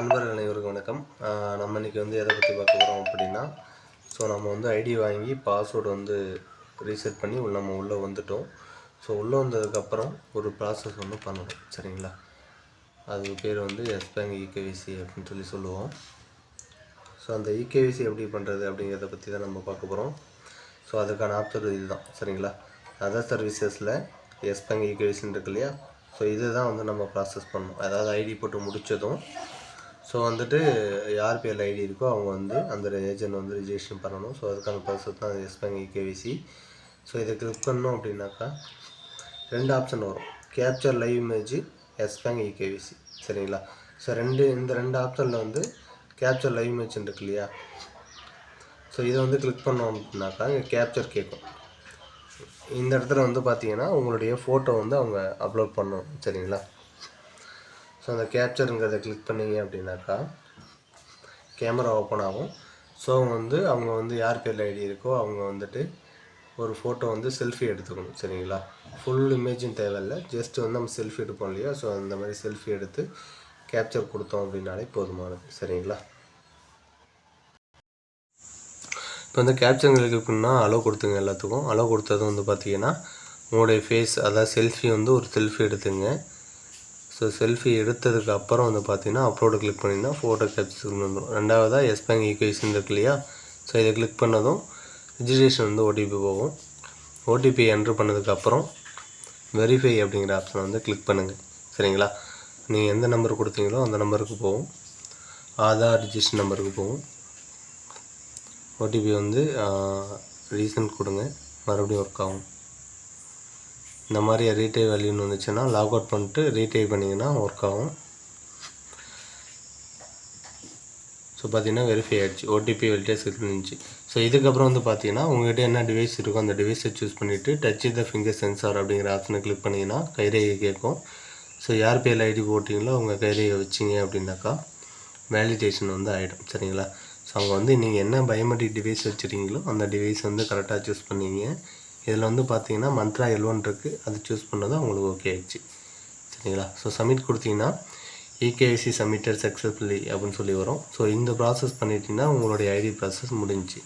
நண்பர்கள் அனைவருக்கும் வணக்கம். நம்ம இன்றைக்கி எதை பற்றி பார்க்க போகிறோம் அப்படின்னா, நம்ம ஐடி வாங்கி பாஸ்வேர்டு ரீசெட் பண்ணி நம்ம உள்ளே வந்துட்டோம். உள்ளே வந்ததுக்கப்புறம் ஒரு ப்ராசஸ் பண்ணணும், சரிங்களா? அது பேர் எஸ் பேங்க் இகேவிசி அப்படின்னு சொல்லுவோம். அந்த இகேவிசி எப்படி பண்ணுறது அப்படிங்கிறத பற்றி தான் நம்ம பார்க்க போகிறோம். அதுக்கான ஆப்ஷன் இதுதான், சரிங்களா? அதர் சர்வீசஸில் எஸ் பேங்க் இகேவிசின்னு இருக்கு இல்லையா? இதுதான் நம்ம ப்ராசஸ் பண்ணணும். அதாவது ஐடி போட்டு முடித்ததும் யார் பேரில் ஐடி இருக்கோ அவங்க அந்த ஏஜென்ட் ரிஜிஸ்ட்ரேஷன் பண்ணணும். அதுக்கான ப்ராசஸ் தான் எஸ் பேங்க் இகேவிசி. இதை கிளிக் பண்ணோம் அப்படின்னாக்கா 2 ஆப்ஷன் வரும். Capture live image, Yes Bank eKYC, சரிங்களா? இந்த 2 ஆப்ஷனில் கேப்சர் லைவ் இமேஜ் இருக்கு இல்லையா? இதை கிளிக் பண்ணோம் அப்படின்னாக்கா இங்கே கேப்சர் கேட்கும். இந்த இடத்துல பார்த்தீங்கன்னா உங்களுடைய ஃபோட்டோ அவங்க அப்லோட் பண்ணணும், சரிங்களா? அந்த கேப்சருங்கிறத கிளிக் பண்ணிங்க அப்படின்னாக்கா கேமரா ஓப்பன் ஆகும். அவங்க யார் பேரில் ஐடி இருக்கோ அவங்க ஒரு ஃபோட்டோ செல்ஃபி எடுத்துக்கணும், சரிங்களா? ஃபுல் இமேஜும் தேவையில்லை, ஜஸ்ட் நம்ம செல்ஃபி எடுப்போம் இல்லையா? அந்த மாதிரி செல்ஃபி எடுத்து கேப்சர் கொடுத்தோம் அப்படின்னாலே போதுமானது, சரிங்களா? இப்போ கேப்சருங்கிறது கிளிக் பண்ணால் அலோவ் கொடுத்துங்க. எல்லாத்துக்கும் அலோவ் கொடுத்ததும் பார்த்தீங்கன்னா உங்களுடைய ஃபேஸ், அதாவது செல்ஃபி ஒரு செல்ஃபி எடுத்துங்க. செல்ஃபி எடுத்ததுக்கு அப்புறம் பார்த்தீங்கன்னா அப்லோடு கிளிக் பண்ணிங்கன்னா ஃபோட்டோ கேப்சர் வந்துடும். ரெண்டாவதாக எஸ் பேங்க் இகேவிசின்னு இருக்கு இல்லையா? இதை கிளிக் பண்ணதும் ரிஜிஸ்ட்ரேஷன் ஓடிபி போகும். ஓடிபி என்ட்ரு பண்ணதுக்கப்புறம் வெரிஃபை அப்படிங்கிற ஆப்ஷனை கிளிக் பண்ணுங்கள், சரிங்களா? நீங்கள் எந்த நம்பர் கொடுத்தீங்களோ அந்த நம்பருக்கு போகும். ஆதார் ரிஜிஸ்ட்ரேஷன் நம்பருக்கு போகும். ஓடிபி ரீசன்ட் கொடுங்க, மறுபடியும் ஒர்க் ஆகும். இந்த மாதிரி ரீடைவ் வேல்யூன்னு வந்துச்சுன்னா லாக் அவுட் பண்ணிட்டு ரீடைவ் பண்ணிங்கன்னா ஒர்க் ஆகும். பார்த்தீங்கன்னா வெரிஃபை ஆகிடுச்சு, ஓடிபி வெல்டேஸ் இருந்துச்சு. இதுக்கப்புறம் பார்த்தீங்கன்னா உங்கள்கிட்ட என்ன டிவைஸ் இருக்கோ அந்த டிவைஸை சூஸ் பண்ணிவிட்டு டச் த ஃபிங்கர் சென்சார் அப்படிங்கிற ஆப்ஷனை கிளிக் பண்ணிங்கன்னா கைரேகை கேட்கும். யார் பேரில் ஐடி போட்டிங்களோ அவங்க கைரேகை வச்சிங்க அப்படின்னாக்கா வேலிடேஷன் ஆகிடும், சரிங்களா? அவங்க நீங்கள் என்ன பயோமெட்ரிக் டிவைஸ் வச்சுருக்கீங்களோ அந்த டிவைஸ் கரெக்டாக சூஸ் பண்ணிங்க. இதில் பார்த்தீங்கன்னா மந்த்ரா L1 இருக்குது, அது சூஸ் பண்ணதும் அவங்களுக்கு ஓகே ஆகிடுச்சு, சரிங்களா? சப்மிட் கொடுத்தீங்கன்னா இகேவிசி சப்மிட்டட் சக்ஸஸ்ஃபுல்லி அப்படின்னு சொல்லி வரும். இந்த ப்ராசஸ் பண்ணிட்டீங்கன்னா உங்களுடைய ஐடி ப்ராசஸ் முடிஞ்சிச்சு.